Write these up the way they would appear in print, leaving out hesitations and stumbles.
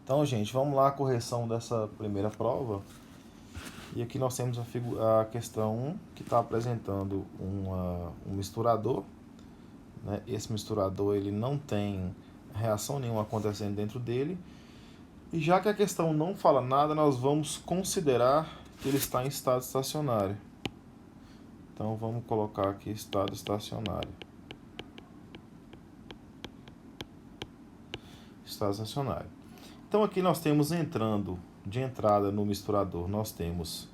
Então, gente, vamos lá a correção dessa primeira prova. E aqui nós temos a questão 1, que está apresentando um misturador, né? Esse misturador ele não tem reação nenhuma acontecendo dentro dele. E já que a questão não fala nada, nós vamos considerar que ele está em estado estacionário. Então vamos colocar aqui estado estacionário. Estado estacionário. Então aqui nós temos de entrada no misturador, nós temos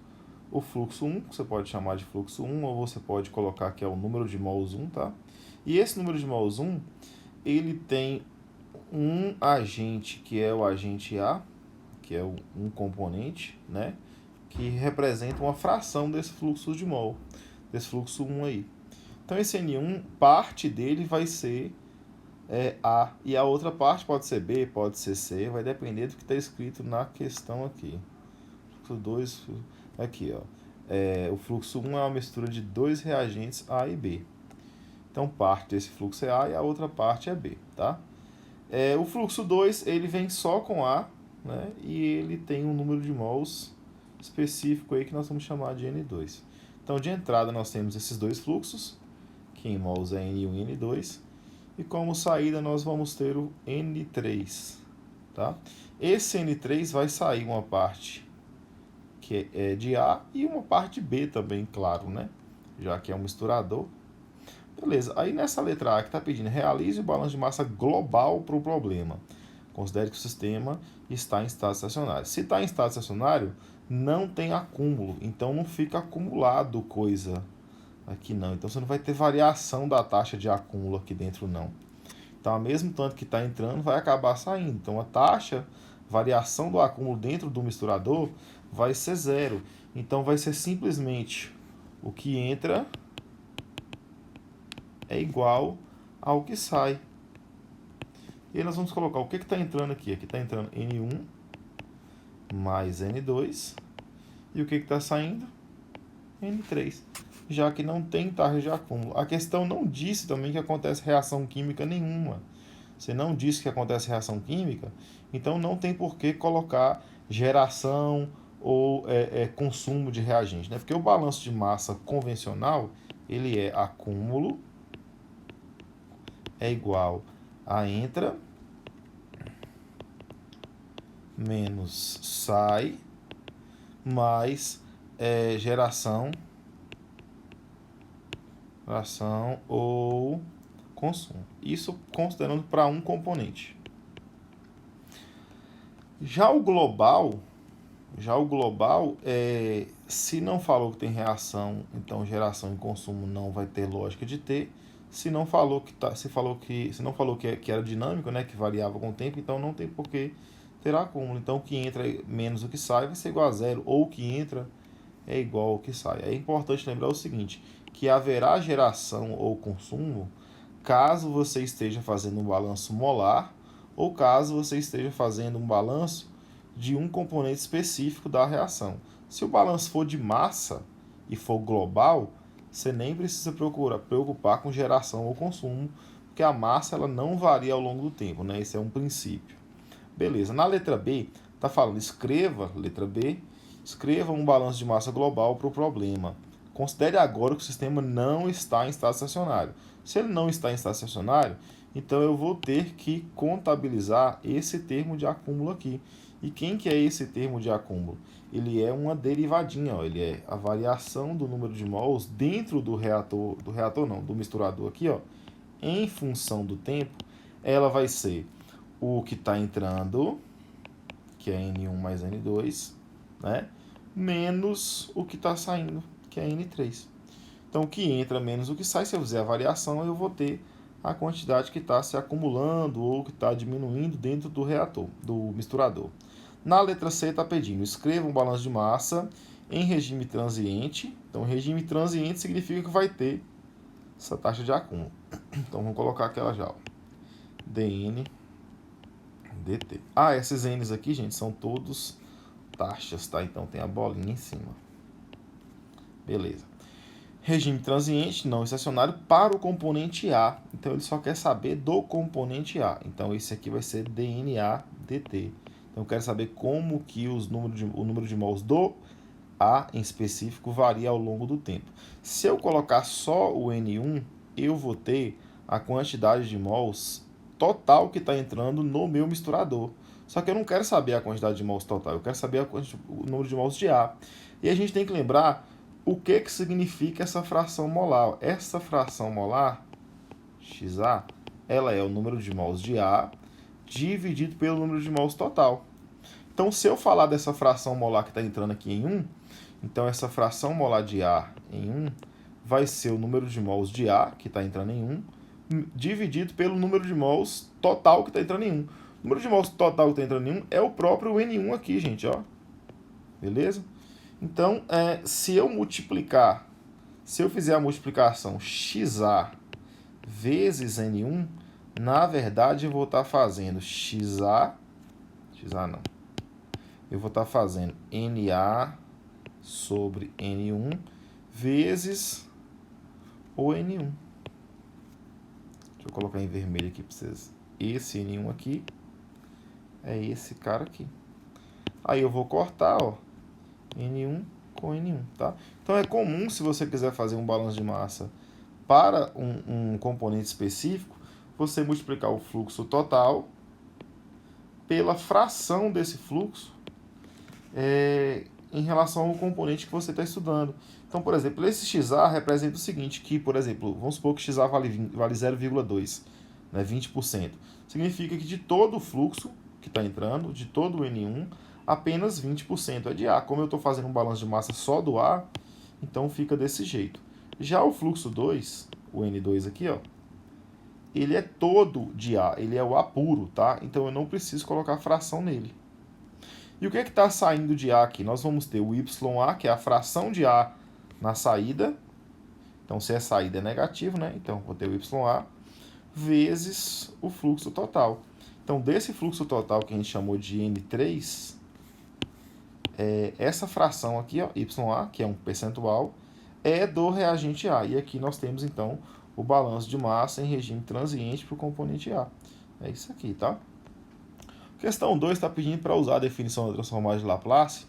o fluxo 1, que você pode chamar de fluxo 1, ou você pode colocar que é o número de mols 1, tá? E esse número de mols 1, ele tem um agente, que é o agente A, que é um componente, né? Que representa uma fração desse fluxo de mol, desse fluxo 1 aí. Então esse N1, parte dele vai ser A, e a outra parte pode ser B, pode ser C, vai depender do que está escrito na questão aqui. Fluxo 2, aqui ó, o fluxo 1 é uma mistura de dois reagentes A e B. Então parte desse fluxo é A e a outra parte é B, tá? O fluxo 2 ele vem só com A, né? E ele tem um número de mols específico aí que nós vamos chamar de N2. Então de entrada nós temos esses dois fluxos, que em mols é N1 e N2, e como saída nós vamos ter o N3, tá? Esse N3 vai sair uma parte que é de A e uma parte B também, claro, né? Já que é um misturador. Beleza, aí nessa letra A que está pedindo, realize o balanço de massa global para o problema. Considere que o sistema está em estado estacionário. Se está em estado estacionário, não tem acúmulo, então não fica acumulado coisa aqui não. Então você não vai ter variação da taxa de acúmulo aqui dentro não. Então, ao mesmo tanto que está entrando, vai acabar saindo. Então, a taxa, variação do acúmulo dentro do misturador vai ser zero. Então, vai ser simplesmente o que entra é igual ao que sai. E aí nós vamos colocar o que está entrando aqui. Aqui está entrando N1 mais N2. E o que está saindo? N3. Já que não tem taxa de acúmulo. A questão não disse também que acontece reação química nenhuma. Você não disse que acontece reação química, então não tem por que colocar geração ou consumo de reagente, né? Porque o balanço de massa convencional, ele é acúmulo é igual a entra menos sai mais geração ou consumo. Isso considerando para um componente. Já o global, se não falou que tem reação, então geração e consumo não vai ter lógica de ter. Se não falou que era dinâmico, né, que variava com o tempo, então não tem por que ter acúmulo. Então o que entra menos o que sai vai ser igual a zero, ou o que entra é igual ao que sai. É importante lembrar o seguinte, que haverá geração ou consumo caso você esteja fazendo um balanço molar ou caso você esteja fazendo um balanço de um componente específico da reação. Se o balanço for de massa e for global, você nem precisa preocupar com geração ou consumo, porque a massa ela não varia ao longo do tempo, né? Esse é um princípio. Beleza, na letra B, está falando letra B, escreva um balanço de massa global para o problema. Considere agora que o sistema não está em estado estacionário. Se ele não está em estado estacionário, então eu vou ter que contabilizar esse termo de acúmulo aqui. E quem que é esse termo de acúmulo? Ele é uma derivadinha, ó. Ele é a variação do número de mols dentro do misturador aqui, ó, em função do tempo, ela vai ser o que está entrando, que é N1 mais N2, né? Menos o que está saindo, que é N3. Então, o que entra menos o que sai, se eu fizer a variação, eu vou ter a quantidade que está se acumulando ou que está diminuindo dentro do misturador. Na letra C está pedindo, escreva um balanço de massa em regime transiente. Então, regime transiente significa que vai ter essa taxa de acúmulo. Então, vamos colocar aquela já, ó. dN dt. Esses N's aqui, gente, são todos taxas, tá? Então, tem a bolinha em cima. Beleza. Regime transiente não estacionário para o componente A. Então, ele só quer saber do componente A. Então, esse aqui vai ser dNA dt. Então, eu quero saber como que o número de mols do A em específico varia ao longo do tempo. Se eu colocar só o N1, eu vou ter a quantidade de mols total que está entrando no meu misturador. Só que eu não quero saber a quantidade de mols total, eu quero saber o número de mols de A. E a gente tem que lembrar o que significa essa fração molar. Essa fração molar, XA, ela é o número de mols de A dividido pelo número de mols total. Então, se eu falar dessa fração molar que está entrando aqui em 1, então essa fração molar de A em 1 vai ser o número de mols de A, que está entrando em 1, dividido pelo número de mols total que está entrando em 1. O número de mols total que está entrando em 1 é o próprio N1 aqui, gente, ó. Beleza? Então, se eu fizer a multiplicação XA vezes N1, na verdade eu vou estar fazendo XA não. Eu vou estar fazendo NA sobre N1 vezes o N1. Deixa eu colocar em vermelho aqui para vocês. Esse N1 aqui é esse cara aqui. Aí eu vou cortar, ó, N1 com N1, tá? Então é comum, se você quiser fazer um balanço de massa para um componente específico, você multiplicar o fluxo total pela fração desse fluxo em relação ao componente que você está estudando. Então, por exemplo, esse XA representa o seguinte, que, por exemplo, vamos supor que XA vale 0,2, né, 20%. Significa que de todo o fluxo que está entrando, de todo o N1, apenas 20% é de A. Como eu estou fazendo um balanço de massa só do A, então fica desse jeito. Já o fluxo 2, o N2 aqui, ó, ele é todo de A, ele é o A puro, tá? Então eu não preciso colocar fração nele. E o que está saindo de A aqui? Nós vamos ter o YA, que é a fração de A na saída. Então, se a saída é negativo, né? Então, vou ter o YA vezes o fluxo total. Então, desse fluxo total que a gente chamou de N3, essa fração aqui, ó, YA, que é um percentual, é do reagente A. E aqui nós temos, então, o balanço de massa em regime transiente para o componente A. É isso aqui, tá? Questão 2 está pedindo para usar a definição da transformada de Laplace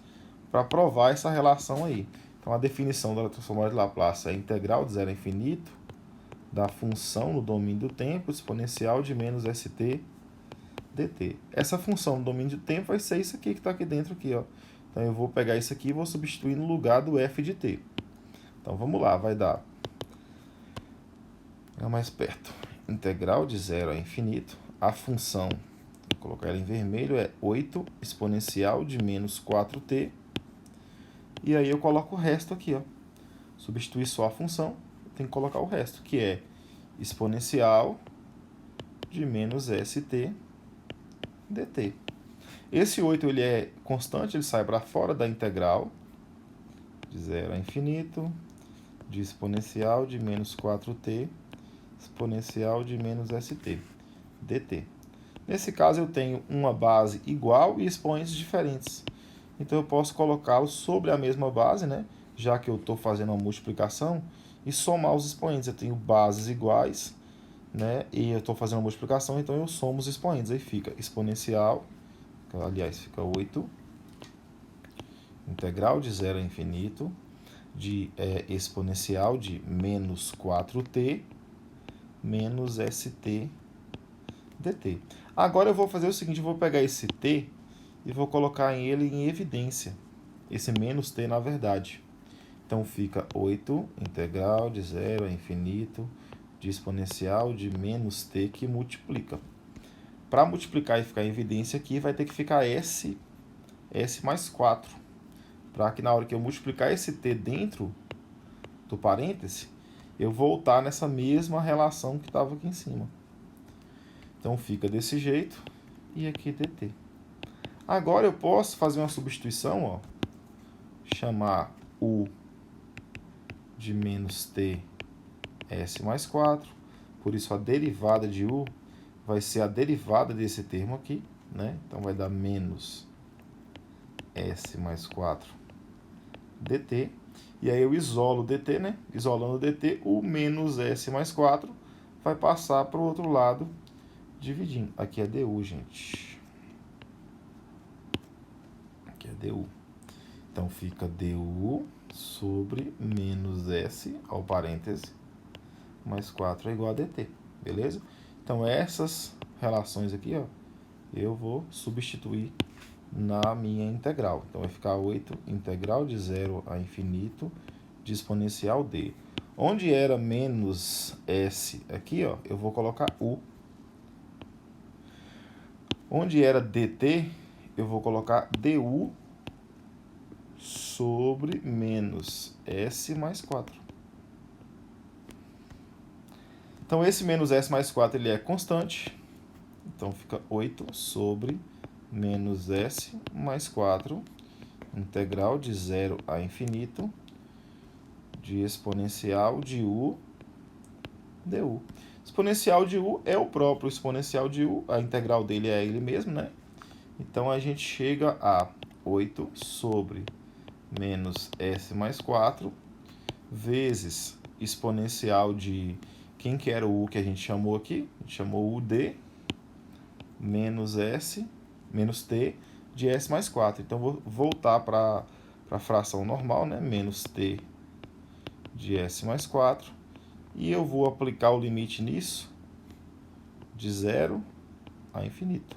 para provar essa relação aí. Então, a definição da transformada de Laplace é a integral de 0 a infinito da função no domínio do tempo exponencial de menos st dt. Essa função no domínio do tempo vai ser isso aqui que está aqui dentro, aqui, ó. Então, eu vou pegar isso aqui e vou substituir no lugar do f de t. Então, vamos lá, vai dar... É mais perto. Integral de 0 a infinito. A função, vou colocar ela em vermelho, é 8 exponencial de menos 4t. E aí eu coloco o resto aqui, ó. Substituir só a função, tem que colocar o resto, que é exponencial de menos st dt. Esse 8 ele é constante, ele sai para fora da integral de 0 a infinito de exponencial de menos 4t exponencial de menos st dt. Nesse caso eu tenho uma base igual e expoentes diferentes. Então eu posso colocá-los sobre a mesma base, né? Já que eu estou fazendo uma multiplicação, e somar os expoentes. Eu tenho bases iguais, né? E eu estou fazendo uma multiplicação, então eu somo os expoentes. Aí fica exponencial, aliás, fica 8, integral de 0 a infinito, de exponencial de menos 4t menos st dt. Agora eu vou fazer o seguinte, eu vou pegar esse t e vou colocar ele em evidência. Esse menos t, na verdade. Então, fica 8 integral de 0 a infinito de exponencial de menos t que multiplica. Para multiplicar e ficar em evidência aqui, vai ter que ficar s mais 4. Para que na hora que eu multiplicar esse t dentro do parêntese, eu voltar nessa mesma relação que estava aqui em cima. Então, fica desse jeito e aqui dt. Agora eu posso fazer uma substituição, ó, chamar u de menos t s mais 4, por isso a derivada de u vai ser a derivada desse termo aqui, né? Então vai dar menos s mais 4 dt, e aí eu isolo o dt, né? Isolando o dt, o menos s mais 4 vai passar para o outro lado, dividindo. Aqui é du, gente. du. Então, fica du sobre menos S, ao parêntese, mais 4 é igual a dt, beleza? Então, essas relações aqui, ó, eu vou substituir na minha integral. Então, vai ficar 8 integral de 0 a infinito de exponencial d. Onde era menos S aqui, ó, eu vou colocar U. Onde era dt, eu vou colocar du sobre menos S mais 4. Então, esse menos S mais 4 ele é constante. Então, fica 8 sobre menos S mais 4, integral de 0 a infinito, de exponencial de U du. Exponencial de U é o próprio exponencial de U, a integral dele é ele mesmo, né? Então, a gente chega a 8 sobre menos S mais 4, vezes exponencial de... Quem que era o U que a gente chamou aqui? A gente chamou UD, menos S, menos T, de S mais 4. Então, vou voltar para a fração normal, né? Menos T de S mais 4. E eu vou aplicar o limite nisso de 0 a infinito.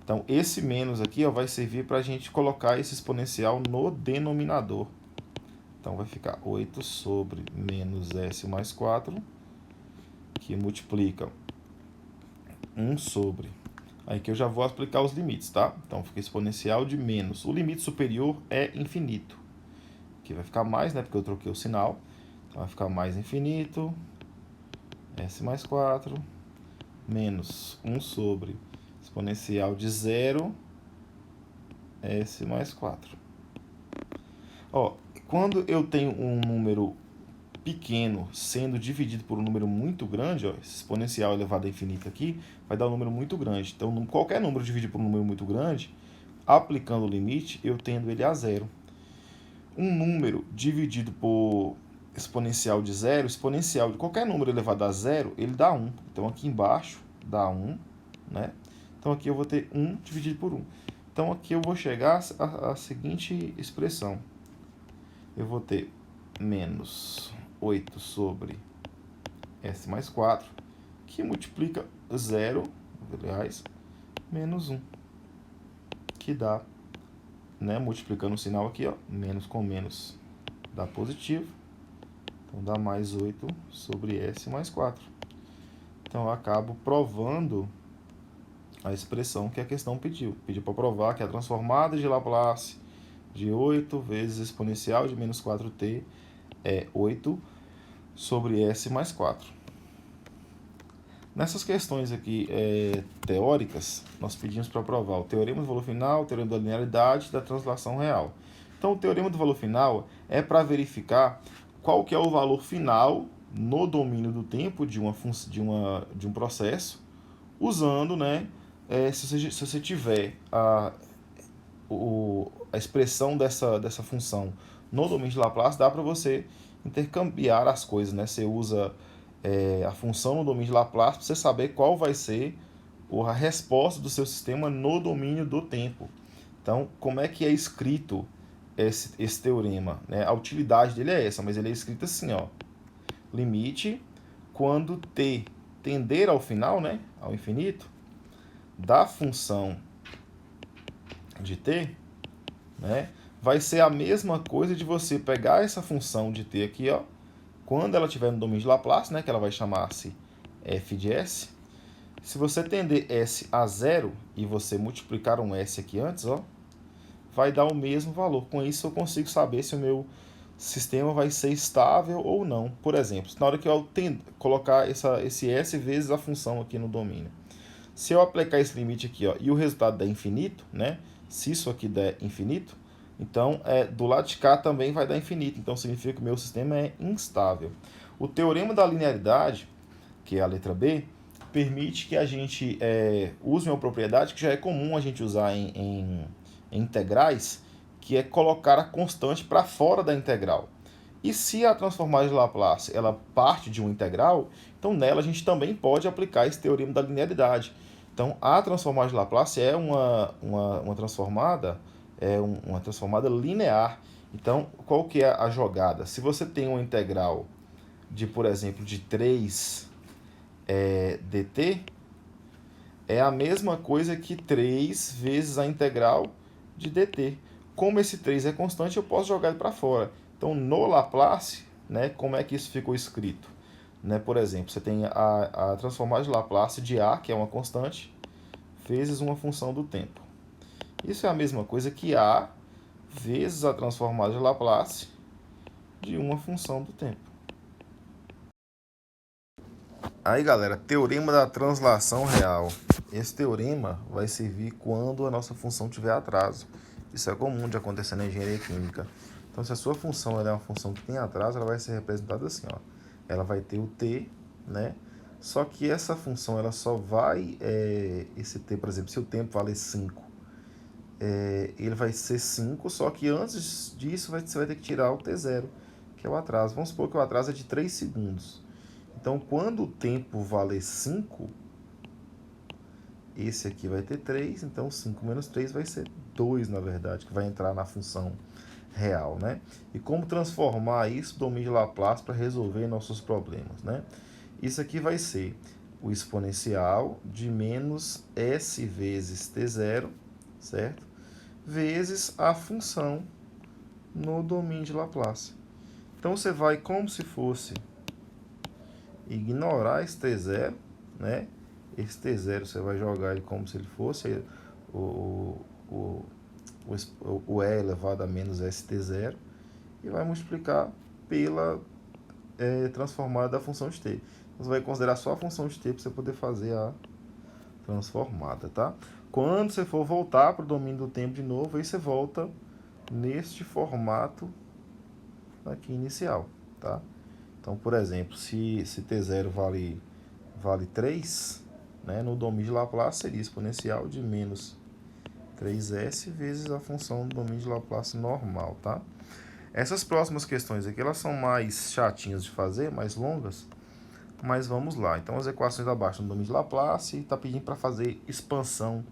Então, esse menos aqui, ó, vai servir para a gente colocar esse exponencial no denominador. Então, vai ficar 8 sobre menos S mais 4, que multiplica 1 sobre... Aí que eu já vou aplicar os limites, tá? Então, fica exponencial de menos. O limite superior é infinito. Aqui vai ficar mais, né? Porque eu troquei o sinal. Então, vai ficar mais infinito. S mais 4. Menos 1 sobre exponencial de 0. S mais 4. Ó, quando eu tenho um número pequeno sendo dividido por um número muito grande, ó, esse exponencial elevado a infinito aqui, vai dar um número muito grande. Então, qualquer número dividido por um número muito grande, aplicando o limite, eu tendo ele a 0. Um número dividido por exponencial de 0, exponencial de qualquer número elevado a 0, ele dá 1. Então, aqui embaixo dá 1, né? Então, aqui eu vou ter 1 dividido por 1. Então, aqui eu vou chegar à seguinte expressão. Eu vou ter menos 8 sobre S mais 4, que multiplica 0, aliás, menos 1, que dá, né, multiplicando o sinal aqui, ó, menos com menos dá positivo, então dá mais 8 sobre S mais 4. Então, eu acabo provando a expressão que a questão pediu. Pediu para provar que a transformada de Laplace de 8 vezes exponencial de menos 4t é 8 sobre S mais 4. Nessas questões aqui teóricas, nós pedimos para provar o teorema do valor final, o teorema da linearidade e da translação real. Então, o teorema do valor final é para verificar qual que é o valor final no domínio do tempo de um processo, usando, né, se você tiver a expressão dessa função no domínio de Laplace, dá para você intercambiar as coisas, né? Você usa a função no domínio de Laplace para você saber qual vai ser a resposta do seu sistema no domínio do tempo. Então, como é que é escrito esse teorema, né? A utilidade dele é essa, mas ele é escrito assim, ó. Limite, quando t tender ao final, né, ao infinito, da função de t, né, vai ser a mesma coisa de você pegar essa função de t aqui, ó, quando ela estiver no domínio de Laplace, né, que ela vai chamar-se f de s. Se você tender s a 0 e você multiplicar um s aqui antes, ó, vai dar o mesmo valor. Com isso, eu consigo saber se o meu sistema vai ser estável ou não. Por exemplo, na hora que eu colocar esse s vezes a função aqui no domínio. Se eu aplicar esse limite aqui, ó, e o resultado der infinito, né? Se isso aqui der infinito, então do lado de cá também vai dar infinito. Então significa que o meu sistema é instável. O teorema da linearidade, que é a letra B, permite que a gente use uma propriedade que já é comum a gente usar em integrais, que é colocar a constante para fora da integral. E se a transformada de Laplace ela parte de uma integral, então nela a gente também pode aplicar esse teorema da linearidade. Então, a transformada de Laplace é uma transformada, uma transformada linear. Então, qual que é a jogada? Se você tem uma integral de, por exemplo, de 3 dt, é a mesma coisa que 3 vezes a integral de dt. Como esse 3 é constante, eu posso jogar ele para fora. Então, no Laplace, né, como é que isso ficou escrito? Né, por exemplo, você tem a transformada de Laplace de a, que é uma constante, vezes uma função do tempo. Isso é a mesma coisa que a vezes a transformada de Laplace de uma função do tempo. Aí, galera, teorema da translação real. Esse teorema vai servir quando a nossa função tiver atraso. Isso é comum de acontecer na engenharia química. Então, se a sua função é uma função que tem atraso, ela vai ser representada assim, ó. Ela vai ter o t, né? Só que essa função, ela só vai... esse t, por exemplo, se o tempo valer 5, ele vai ser 5, só que antes disso você vai ter que tirar o t0, que é o atraso. Vamos supor que o atraso é de 3 segundos. Então, quando o tempo valer 5, esse aqui vai ter 3, então 5 menos 3 vai ser 2, na verdade, que vai entrar na função real, né? E como transformar isso no domínio de Laplace para resolver nossos problemas, né? Isso aqui vai ser o exponencial de menos s vezes t0, certo? Vezes a função no domínio de Laplace. Então, você vai como se fosse ignorar esse t0, né? Esse t0 você vai jogar ele como se ele fosse o, o, o e elevado a menos st0 e vai multiplicar pela transformada da função de t. Você vai considerar só a função de t para você poder fazer a transformada, tá? Quando você for voltar para o domínio do tempo de novo, aí você volta neste formato aqui inicial, tá? Então, por exemplo, se t0 vale 3, né, no domínio de Laplace seria exponencial de menos 3s vezes a função do domínio de Laplace normal, tá? Essas próximas questões aqui, elas são mais chatinhas de fazer, mais longas, mas vamos lá. Então, as equações abaixo no domínio de Laplace, está pedindo para fazer expansão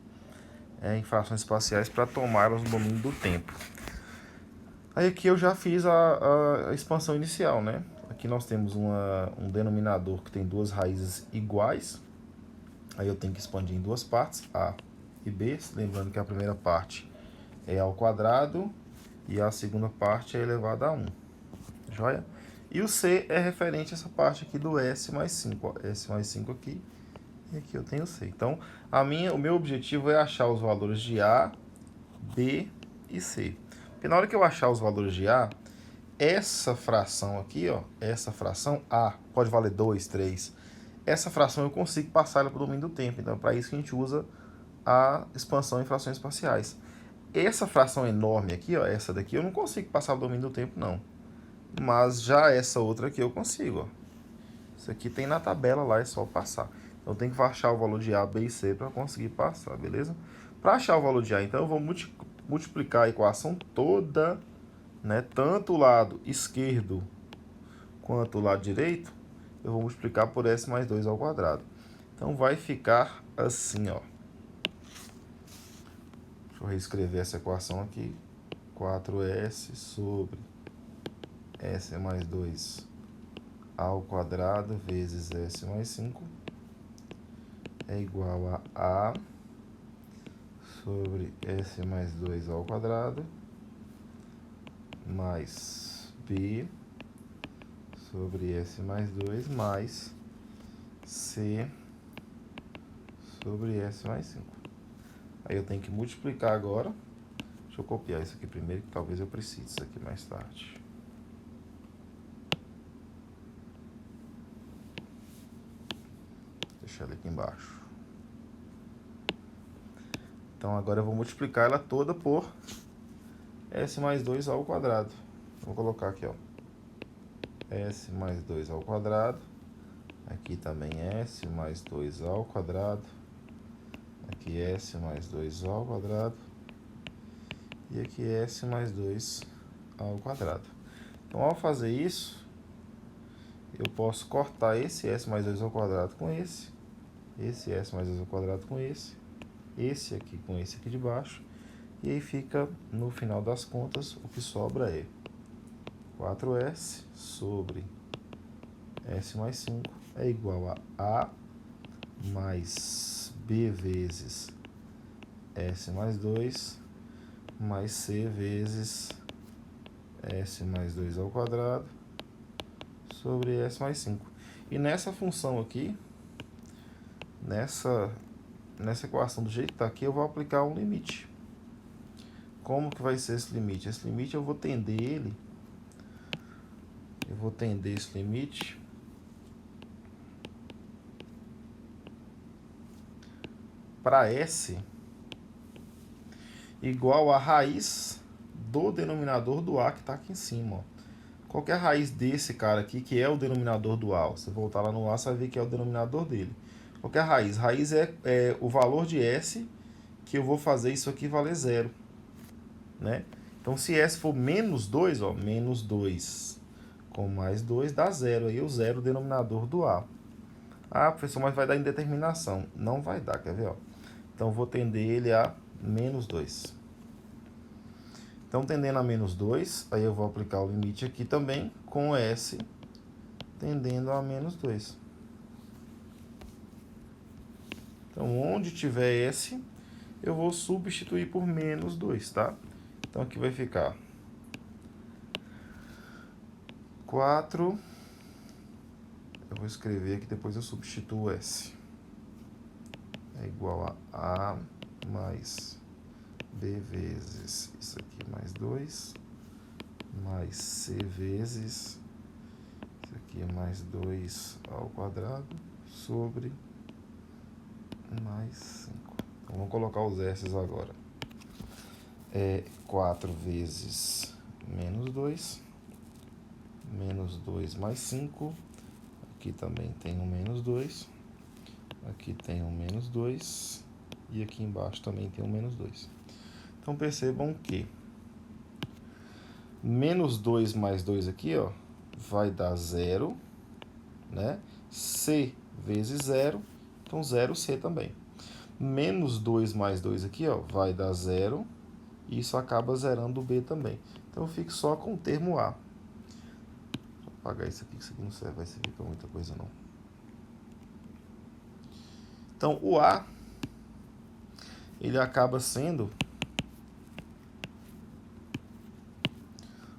em frações espaciais para tomá-las no domínio do tempo. Aí aqui eu já fiz a expansão inicial, né? Aqui nós temos um denominador que tem duas raízes iguais. Aí eu tenho que expandir em duas partes, a e b. Lembrando que a primeira parte é ao quadrado e a segunda parte é elevada a 1. Joia? E o c é referente a essa parte aqui do s mais 5. Ó. S mais 5 aqui e aqui eu tenho c. Então, o meu objetivo é achar os valores de a, b e c. Porque na hora que eu achar os valores de a, essa fração aqui, ó, essa fração a, pode valer 2, 3. Essa fração eu consigo passar ela para o domínio do tempo. Então, é para isso que a gente usa a expansão em frações parciais. Essa fração enorme aqui, ó, essa daqui, eu não consigo passar para o domínio do tempo, não. Mas já essa outra aqui eu consigo, ó. Isso aqui tem na tabela lá, é só passar. Então, eu tenho que achar o valor de A, B e C para conseguir passar, beleza? Para achar o valor de A, então, eu vou multiplicar a equação toda, né? Tanto o lado esquerdo quanto o lado direito, eu vou multiplicar por s mais 2 ao quadrado. Então, vai ficar assim, ó. Deixa eu reescrever essa equação aqui. 4s sobre s mais 2 ao quadrado vezes s mais 5 é igual a sobre s mais 2 ao quadrado mais b sobre s mais 2 mais c sobre s mais 5. Aí eu tenho que multiplicar agora. Deixa eu copiar isso aqui primeiro, que talvez eu precise disso aqui mais tarde. Deixar ele aqui embaixo. Então agora eu vou multiplicar ela toda por s mais 2 ao quadrado. Vou colocar aqui, ó. S mais 2 ao quadrado. Aqui também S mais 2 ao quadrado. Aqui S mais 2 ao quadrado. E aqui S mais 2 ao quadrado. Então, ao fazer isso, eu posso cortar esse S mais 2 ao quadrado com esse. esse S mais 2 ao quadrado com esse aqui com esse aqui de baixo, e aí fica, no final das contas, o que sobra é 4S sobre S mais 5 é igual a mais B vezes S mais 2 mais C vezes S mais 2 ao quadrado sobre S mais 5. E nessa função aqui, nessa equação do jeito que está aqui, eu vou aplicar um limite. Como que vai ser esse limite? Esse limite eu vou tender esse limite para S igual a raiz do denominador do A que está aqui em cima. Ó. Qual que é a raiz desse cara aqui, que é o denominador do A? Você voltar lá no A, você vai ver que é o denominador dele. Qual que é a raiz? Raiz é o valor de S, que eu vou fazer isso aqui valer zero. Né? Então, se S for menos 2, ó, menos 2 com mais 2 dá zero. Aí o zero é o denominador do A. Ah, professor, mas vai dar indeterminação. Não vai dar, quer ver? Ó? Então, vou tender ele a menos 2. Então, tendendo a menos 2, aí eu vou aplicar o limite aqui também, com S tendendo a menos 2. Então, onde tiver S, eu vou substituir por menos 2, tá? Então, aqui vai ficar 4. Eu vou escrever aqui, depois eu substituo S. É igual a A mais B vezes isso aqui mais 2, mais C vezes isso aqui mais 2 ao quadrado, sobre mais 5. Então, vamos colocar os S's agora. É 4 vezes menos 2, menos 2 mais 5. Aqui também tem um menos 2. Aqui tem um menos 2. E aqui embaixo também tem um menos 2. Então, percebam que menos 2 mais 2 aqui, ó, vai dar 0, né? C vezes 0, então 0C também. Menos 2 mais 2 aqui, ó, vai dar 0, e isso acaba zerando o B também. Então, eu fico só com o termo A. Vou apagar isso aqui, que isso aqui não vai servir para muita coisa, não. Então, o A, ele acaba sendo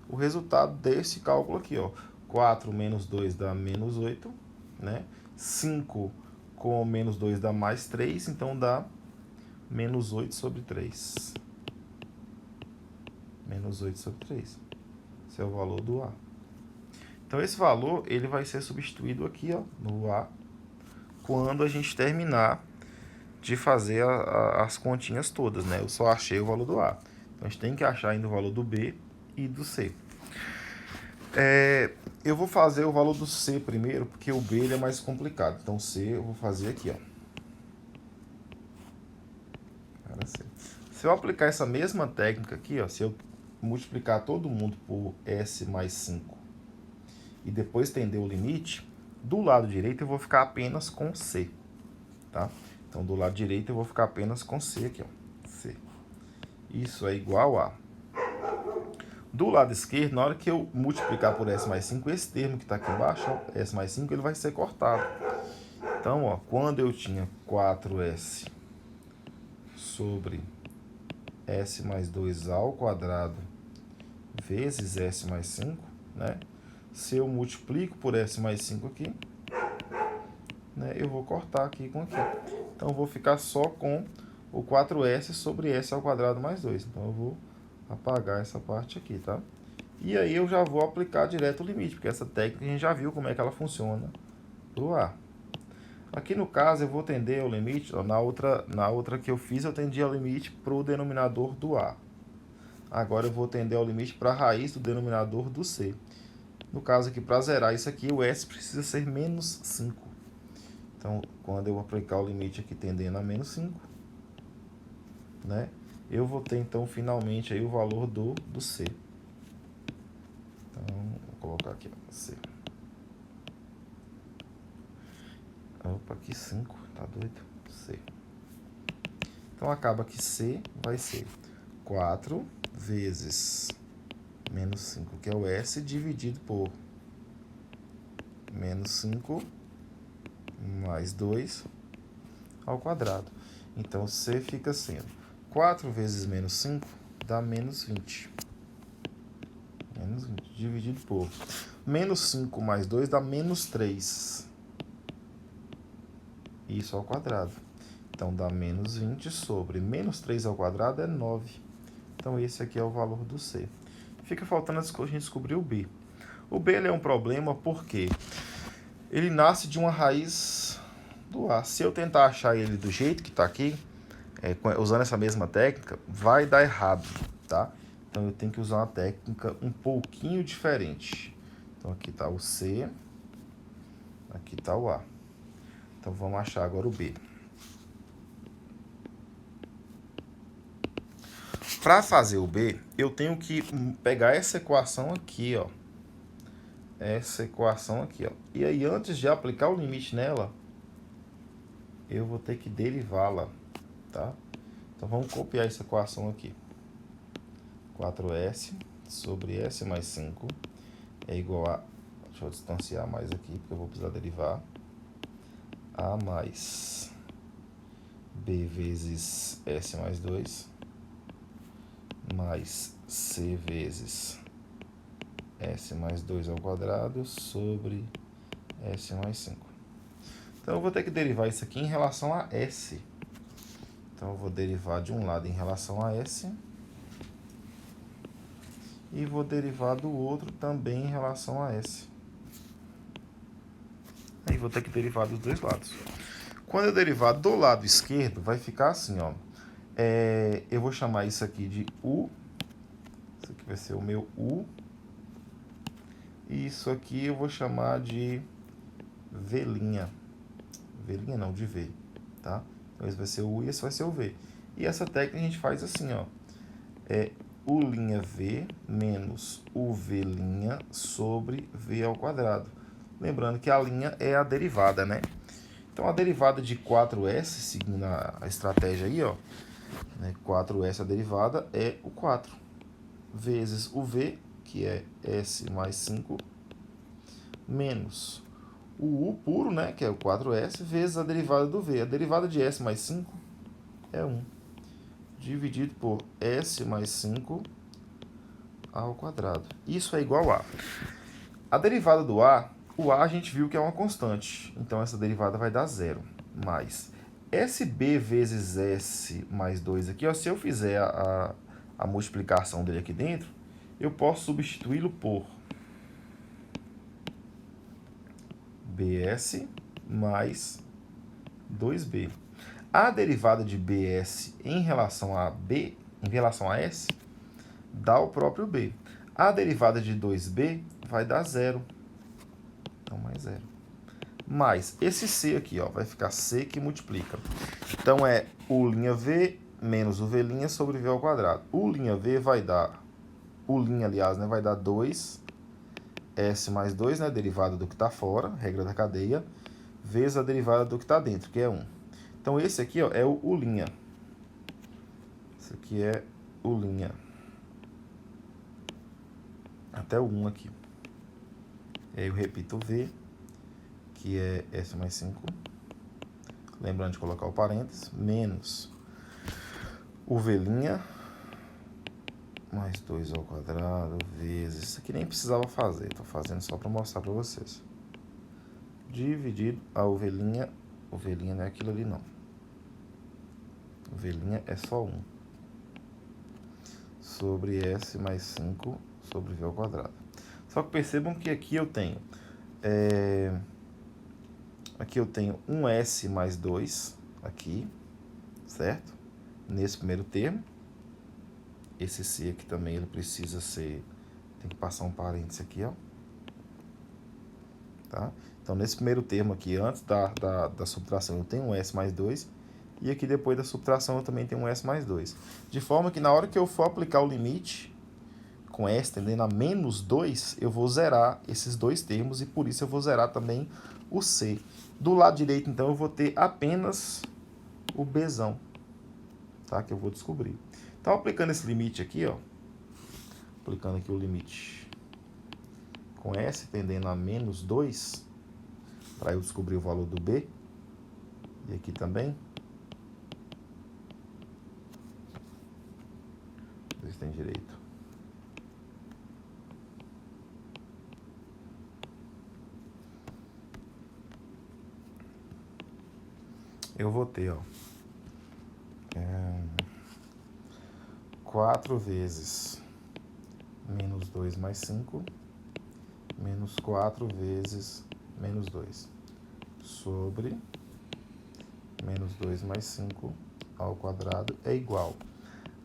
o resultado desse cálculo aqui, ó. 4 menos 2 dá menos 8, né? 5 com menos 2 dá mais 3, então dá menos 8 sobre 3. Menos 8 sobre 3. Esse é o valor do A. Então, esse valor ele vai ser substituído aqui, ó, no A, quando a gente terminar de fazer as continhas todas, né? Eu só achei o valor do A. Então, a gente tem que achar ainda o valor do B e do C. Eu vou fazer o valor do C primeiro, porque o B ele é mais complicado. Então, C eu vou fazer aqui, ó. Se eu aplicar essa mesma técnica aqui, ó, se eu multiplicar todo mundo por S mais 5 e depois estender o limite, do lado direito eu vou ficar apenas com C, tá? Então, do lado direito eu vou ficar apenas com C aqui, ó. C. Isso é igual a... Do lado esquerdo, na hora que eu multiplicar por S mais 5, esse termo que está aqui embaixo, ó, S mais 5, ele vai ser cortado. Então, ó, quando eu tinha 4S sobre S mais 2 ao quadrado vezes S mais 5, né? Se eu multiplico por S mais 5 aqui, né, eu vou cortar aqui com aqui. Então, eu vou ficar só com o 4S sobre S ao quadrado mais 2. Então, eu vou apagar essa parte aqui, tá? E aí, eu já vou aplicar direto o limite, porque essa técnica a gente já viu como é que ela funciona pro A. Aqui no caso, eu vou tender o limite, ó, na outra que eu fiz, eu tendi ao limite pro denominador do A. Agora, eu vou tender ao limite para a raiz do denominador do C. No caso aqui, para zerar isso aqui, o S precisa ser menos 5. Então, quando eu aplicar o limite aqui tendendo a menos 5, né, eu vou ter, então, finalmente, aí, o valor do C. Então, vou colocar aqui, ó, C. Opa, aqui 5. Tá doido? C. Então, acaba que C vai ser 4 vezes menos 5, que é o S, dividido por menos 5 mais 2 ao quadrado. Então, C fica sendo 4 vezes menos 5 dá menos 20. Menos 20 dividido por menos 5 mais 2 dá menos 3. Isso ao quadrado. Então, dá menos 20 sobre menos 3 ao quadrado é 9. Então, esse aqui é o valor do C. Fica faltando a gente descobrir o B. O B ele é um problema porque ele nasce de uma raiz do A. Se eu tentar achar ele do jeito que está aqui, usando essa mesma técnica, vai dar errado, tá? Então, eu tenho que usar uma técnica um pouquinho diferente. Então, aqui está o C, aqui está o A. Então, vamos achar agora o B. Para fazer o B, eu tenho que pegar essa equação aqui, ó. Essa equação aqui, ó. E aí, antes de aplicar o limite nela, eu vou ter que derivá-la, tá? Então, vamos copiar essa equação aqui. 4S sobre S mais 5 é igual a... Deixa eu distanciar mais aqui, porque eu vou precisar derivar. A mais B vezes S mais 2 mais C vezes S mais 2 ao quadrado sobre S mais 5. Então, eu vou ter que derivar isso aqui em relação a S. Então, eu vou derivar de um lado em relação a S. E vou derivar do outro também em relação a S. Aí, vou ter que derivar dos dois lados. Quando eu derivar do lado esquerdo, vai ficar assim, ó. Eu vou chamar isso aqui de U. Isso aqui vai ser o meu U. E isso aqui eu vou chamar de V'. V' não, de V, tá? Então, esse vai ser o U e esse vai ser o V. E essa técnica a gente faz assim, ó. U'(V) menos UV' sobre V ao quadrado. Lembrando que a linha é a derivada, né? Então, a derivada de 4S, seguindo a estratégia aí, ó. 4S, a derivada, é o 4. Vezes o V, que é S mais 5, menos o U puro, né, que é o 4S, vezes a derivada do V. A derivada de S mais 5 é 1. Dividido por S mais 5 ao quadrado. Isso é igual a... A derivada do A, o A a gente viu que é uma constante. Então, essa derivada vai dar 0. Mais SB vezes S mais 2 aqui, ó, se eu fizer a multiplicação dele aqui dentro, eu posso substituí-lo por BS mais 2B. A derivada de BS em relação a B, em relação a S, dá o próprio B. A derivada de 2B vai dar 0. Então, mais 0. Mais esse C aqui, ó, vai ficar C que multiplica. Então, é U'(V) menos UV' sobre V ao quadrado. U'(V) vai dar... U', aliás, né, vai dar 2... S mais 2, né, derivada do que está fora, regra da cadeia, vezes a derivada do que está dentro, que é 1. Então, esse aqui, ó, é o U'. Esse aqui é U'. Até o 1 aqui. E aí eu repito o V, que é S mais 5. Lembrando de colocar o parênteses, menos o V' mais 2 ao quadrado, vezes... Isso aqui nem precisava fazer, estou fazendo só para mostrar para vocês. Dividido a UV', não é aquilo ali não. UV' é só 1. Sobre S mais 5 sobre V ao quadrado. Só que percebam que aqui eu tenho... Aqui eu tenho um S mais 2, aqui, certo? Nesse primeiro termo. Esse C aqui também, ele precisa ser... Tem que passar um parênteses aqui, ó. Tá? Então, nesse primeiro termo aqui, antes da subtração, eu tenho um S mais 2. E aqui, depois da subtração, eu também tenho um S mais 2. De forma que, na hora que eu for aplicar o limite, com S tendendo a menos 2, eu vou zerar esses dois termos. E, por isso, eu vou zerar também o C. Do lado direito, então, eu vou ter apenas o Bzão, tá? Que eu vou descobrir. Então, aplicando esse limite aqui, ó, aplicando aqui o limite com S tendendo a menos 2, para eu descobrir o valor do B, e aqui também. Ver se tem direito. Eu vou ter, ó, 4 vezes menos 2 mais 5, menos 4 vezes menos 2, sobre menos 2 mais 5 ao quadrado é igual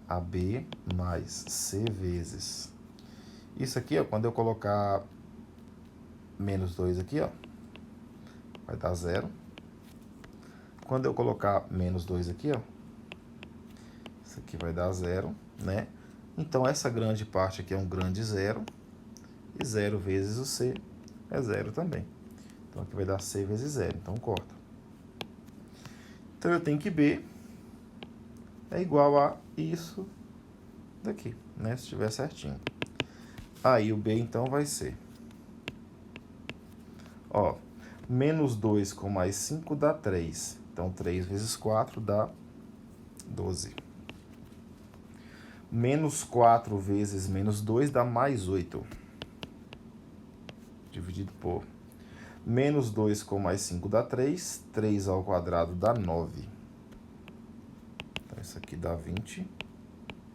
a B mais C vezes. Isso aqui, ó, quando eu colocar menos 2 aqui, ó, vai dar 0. Quando eu colocar menos 2 aqui, ó, isso aqui vai dar 0, né? Então, essa grande parte aqui é um grande zero. E 0 vezes o C é 0 também. Então, aqui vai dar C vezes 0. Então, corta. Então, eu tenho que B é igual a isso daqui, né? Se estiver certinho. Aí, o B, então, vai ser... Ó, menos 2 com mais 5 dá 3. Então, 3 vezes 4 dá 12. Menos 4 vezes menos 2 dá mais 8. Dividido por... Menos 2 com mais 5 dá 3. 3 ao quadrado dá 9. Então, isso aqui dá 20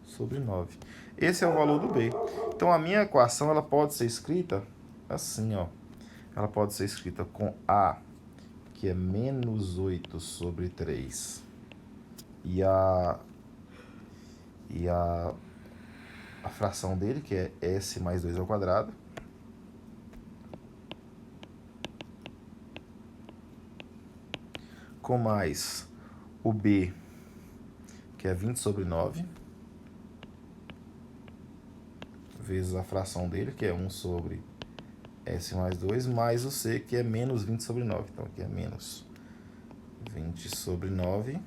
sobre 9. Esse é o valor do B. Então, a minha equação ela pode ser escrita assim, ó. Ela pode ser escrita com A, que é menos 8 sobre 3. E a fração dele, que é S mais 2 ao quadrado. Com mais o B, que é 20 sobre 9. Vezes a fração dele, que é 1 sobre S mais 2, mais o C, que é menos 20 sobre 9. Então, aqui é menos 20 sobre 9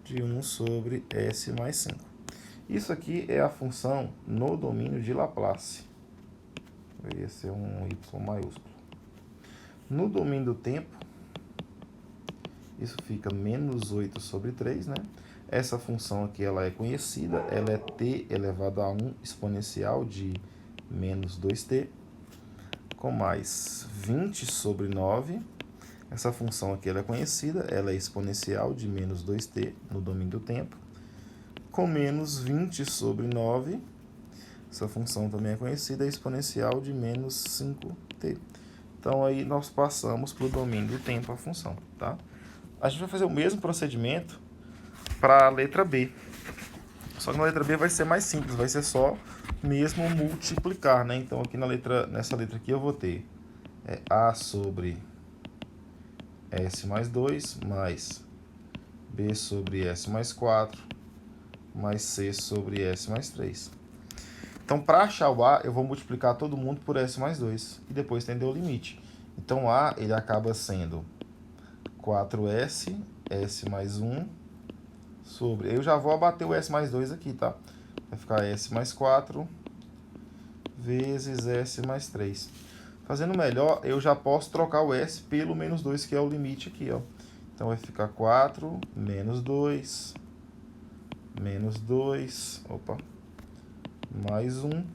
de 1 sobre S mais 5. Isso aqui é a função no domínio de Laplace. Deveria ser um Y maiúsculo. No domínio do tempo, isso fica menos 8 sobre 3, né? Essa função aqui ela é conhecida, ela é t elevado a 1 exponencial de menos 2t, com mais 20 sobre 9. Essa função aqui ela é conhecida, ela é exponencial de menos 2t no domínio do tempo, com menos 20 sobre 9. Essa função também é conhecida, é exponencial de menos 5t. Então, aí nós passamos para o domínio do tempo a função, tá? A gente vai fazer o mesmo procedimento para a letra B. Só que na letra B vai ser mais simples, vai ser só mesmo multiplicar, né? Então, aqui nessa letra aqui eu vou ter A sobre S mais 2, mais B sobre S mais 4, mais C sobre S mais 3. Então, para achar o A, eu vou multiplicar todo mundo por S mais 2 e depois estender o limite. Então, A ele acaba sendo 4S, S mais 1, sobre... Eu já vou abater o S mais 2 aqui, tá? Vai ficar S mais 4 vezes S mais 3. Fazendo melhor, eu já posso trocar o S pelo menos 2, que é o limite aqui, ó. Então, vai ficar 4 menos 2, opa, mais 1,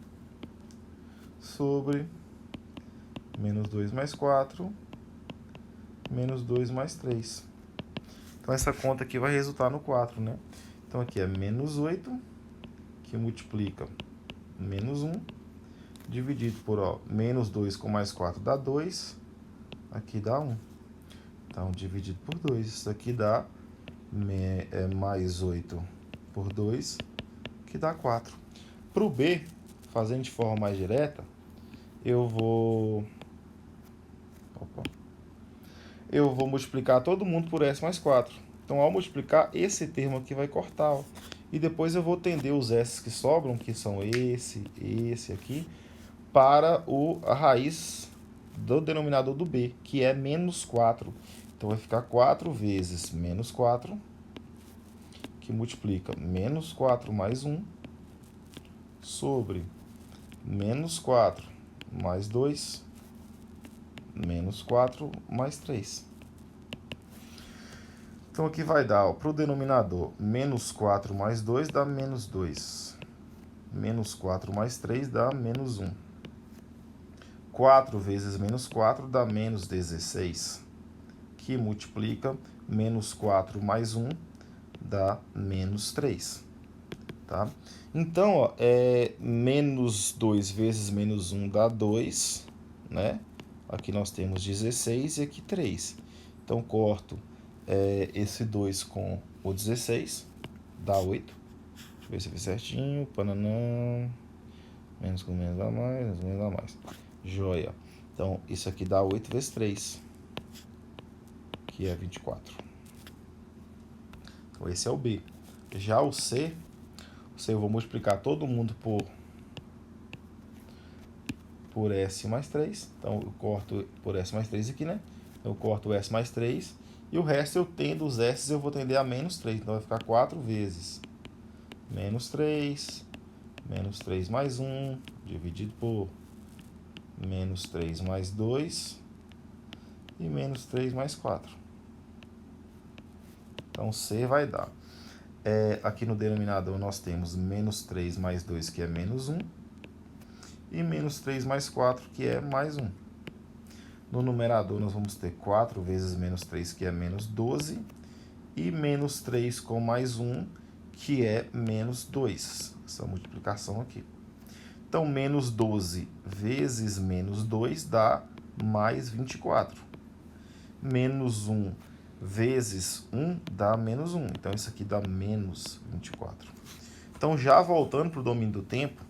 sobre menos 2 mais 4, menos 2 mais 3. Então, essa conta aqui vai resultar no 4, né? Então, aqui é menos 8, que multiplica menos 1, dividido por, ó, menos 2 com mais 4 dá 2, aqui dá 1. Então, dividido por 2, isso aqui dá mais 8 por 2, que dá 4. Para o B, fazendo de forma mais direta, eu vou multiplicar todo mundo por S mais 4. Então, ao multiplicar, esse termo aqui vai cortar, ó. E depois eu vou tender os S que sobram, que são esse aqui, para a raiz do denominador do b, que é menos 4. Então, vai ficar 4 vezes menos 4, que multiplica menos 4 mais 1, sobre menos 4 mais 2, menos 4 mais 3. Então, aqui vai dar, para o denominador, menos 4 mais 2 dá menos 2. Menos 4 mais 3 dá menos 1. 4 vezes menos 4 dá menos 16, que multiplica menos 4 mais 1 dá menos 3. Tá? Então, ó, menos 2 vezes menos 1 dá 2, né? Aqui nós temos 16 e aqui 3. Então, corto esse 2 com o 16, dá 8. Deixa eu ver se eu fiz certinho. Pananã. Menos com menos dá mais, menos dá mais. Joia. Então, isso aqui dá 8 vezes 3, que é 24. Então, esse é o B. Já o C eu vou multiplicar todo mundo por S mais 3. Então, eu corto por S mais 3 aqui, né? Eu corto o S mais 3. E o resto, eu tendo os S, eu vou tender a menos 3. Então, vai ficar 4 vezes menos 3. Menos 3 mais 1, dividido por menos 3 mais 2 e menos 3 mais 4. Então, C vai dar. Aqui no denominador nós temos menos 3 mais 2, que é menos 1, e menos 3 mais 4, que é mais 1. No numerador nós vamos ter 4 vezes menos 3, que é menos 12, e menos 3 com mais 1, que é menos 2. Essa multiplicação aqui. Então, menos 12 vezes menos 2 dá mais 24. Menos 1 vezes 1 dá menos 1. Então, isso aqui dá menos 24. Então, já voltando para o domínio do tempo,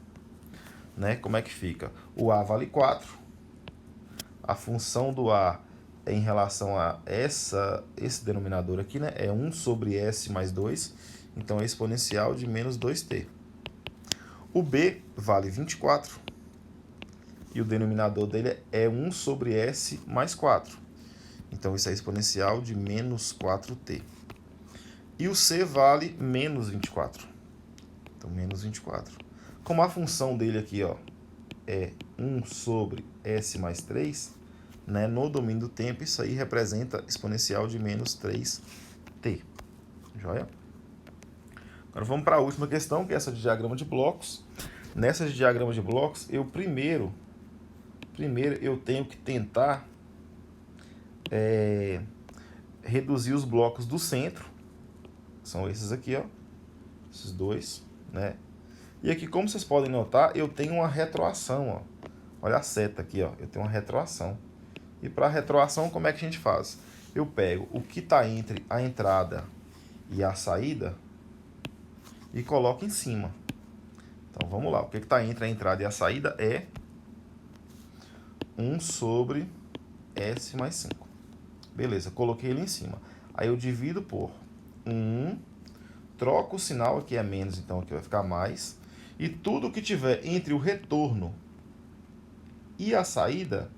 né, como é que fica? O A vale 4. A função do A em relação a esse denominador aqui, né, é 1 sobre S mais 2. Então, é exponencial de menos 2t. O B vale 24 e o denominador dele é 1 sobre S mais 4. Então, isso é exponencial de menos 4t. E o C vale menos 24. Então, menos 24. Como a função dele aqui ó, é 1 sobre S mais 3, né, no domínio do tempo, isso aí representa exponencial de menos 3t. Joia? Agora vamos para a última questão, que é essa de diagrama de blocos. Nessa de diagrama de blocos, eu primeiro eu tenho que tentar reduzir os blocos do centro. São esses aqui, ó. Esses dois, né? E aqui, como vocês podem notar, eu tenho uma retroação, ó. Olha a seta aqui, ó. Eu tenho uma retroação. E para a retroação, como é que a gente faz? Eu pego o que está entre a entrada e a saída e coloco em cima. Então, vamos lá. O que está entre a entrada e a saída é 1 sobre S mais 5. Beleza, coloquei ele em cima. Aí eu divido por 1, troco o sinal, aqui é menos, então aqui vai ficar mais. E tudo que tiver entre o retorno e a saída,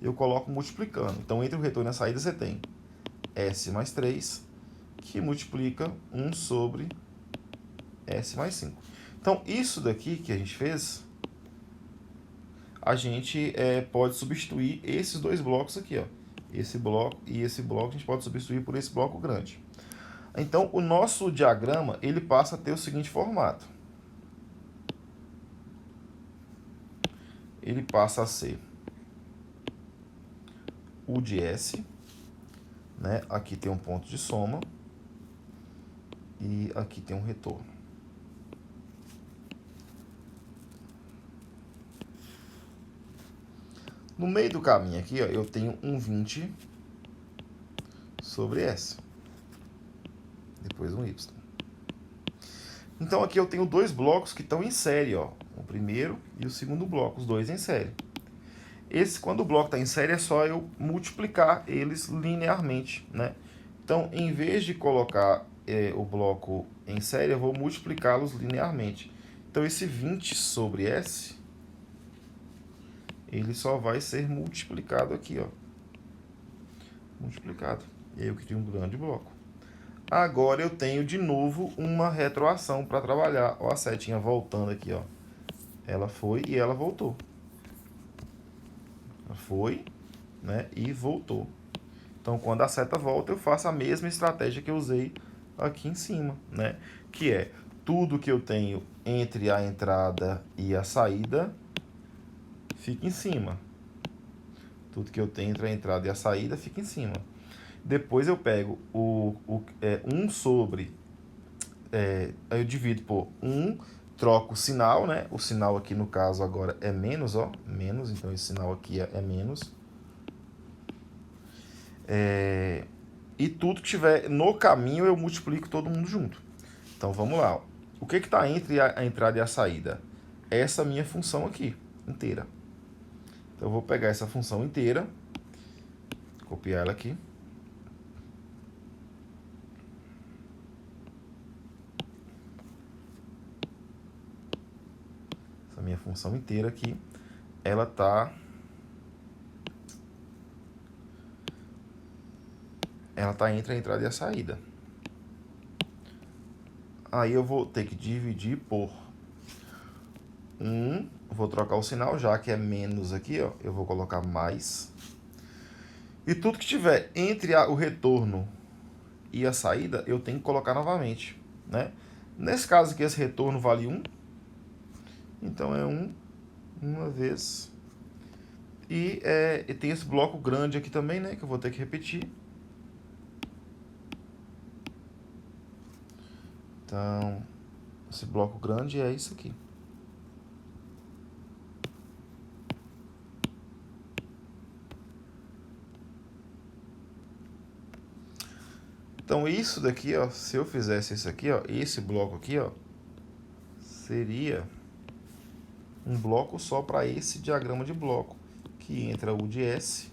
eu coloco multiplicando. Então, entre o retorno e a saída, você tem S mais 3, que multiplica 1 sobre S mais 5. Então, isso daqui que a gente fez, a gente pode substituir esses dois blocos aqui, ó. Esse bloco e esse bloco a gente pode substituir por esse bloco grande. Então, o nosso diagrama, ele passa a ter o seguinte formato. Ele passa a ser U de S, né? Aqui tem um ponto de soma e aqui tem um retorno. No meio do caminho aqui, ó, eu tenho um 20 sobre S. Depois um Y. Então, aqui eu tenho dois blocos que estão em série, ó. O primeiro e o segundo bloco, os dois em série. Quando o bloco está em série, é só eu multiplicar eles linearmente, né? Então, em vez de colocar o bloco em série, eu vou multiplicá-los linearmente. Então, esse 20 sobre S, ele só vai ser multiplicado aqui, ó. Multiplicado. E aí eu crio um grande bloco. Agora eu tenho de novo uma retroação para trabalhar. Ó, a setinha voltando aqui, ó. Ela foi e ela voltou. Ela foi, né, e voltou. Então, quando a seta volta, eu faço a mesma estratégia que eu usei aqui em cima, né? Que é tudo que eu tenho entre a entrada e a saída fica em cima. Tudo que eu tenho entre a entrada e a saída fica em cima. Depois eu pego 1 sobre... aí eu divido por 1, troco o sinal, né? O sinal aqui, no caso, agora é menos, ó. Menos, então esse sinal aqui é menos. E tudo que tiver no caminho eu multiplico todo mundo junto. Então vamos lá. Ó. O que está entre a entrada e a saída? Essa minha função aqui, inteira. Então eu vou pegar essa função inteira, copiar ela aqui. Essa minha função inteira aqui, ela tá entre a entrada e a saída. Aí eu vou ter que dividir por 1, vou trocar o sinal, já que é menos aqui, ó, eu vou colocar mais. E tudo que tiver entre o retorno e a saída, eu tenho que colocar novamente, né? Nesse caso aqui, esse retorno vale 1. Então é 1, uma vez. E tem esse bloco grande aqui também, né? Que eu vou ter que repetir. Então, esse bloco grande é isso aqui. Então, isso daqui, ó, se eu fizesse isso aqui, ó, esse bloco aqui, ó, seria um bloco só para esse diagrama de bloco, que entra U de S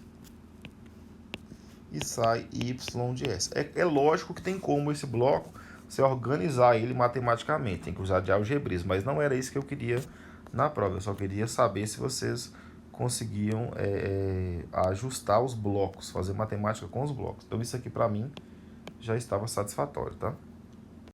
e sai Y de S. É lógico que tem como esse bloco você organizar ele matematicamente, tem que usar de algebrismo, mas não era isso que eu queria na prova, eu só queria saber se vocês conseguiam ajustar os blocos, fazer matemática com os blocos. Então isso aqui para mim já estava satisfatório, tá?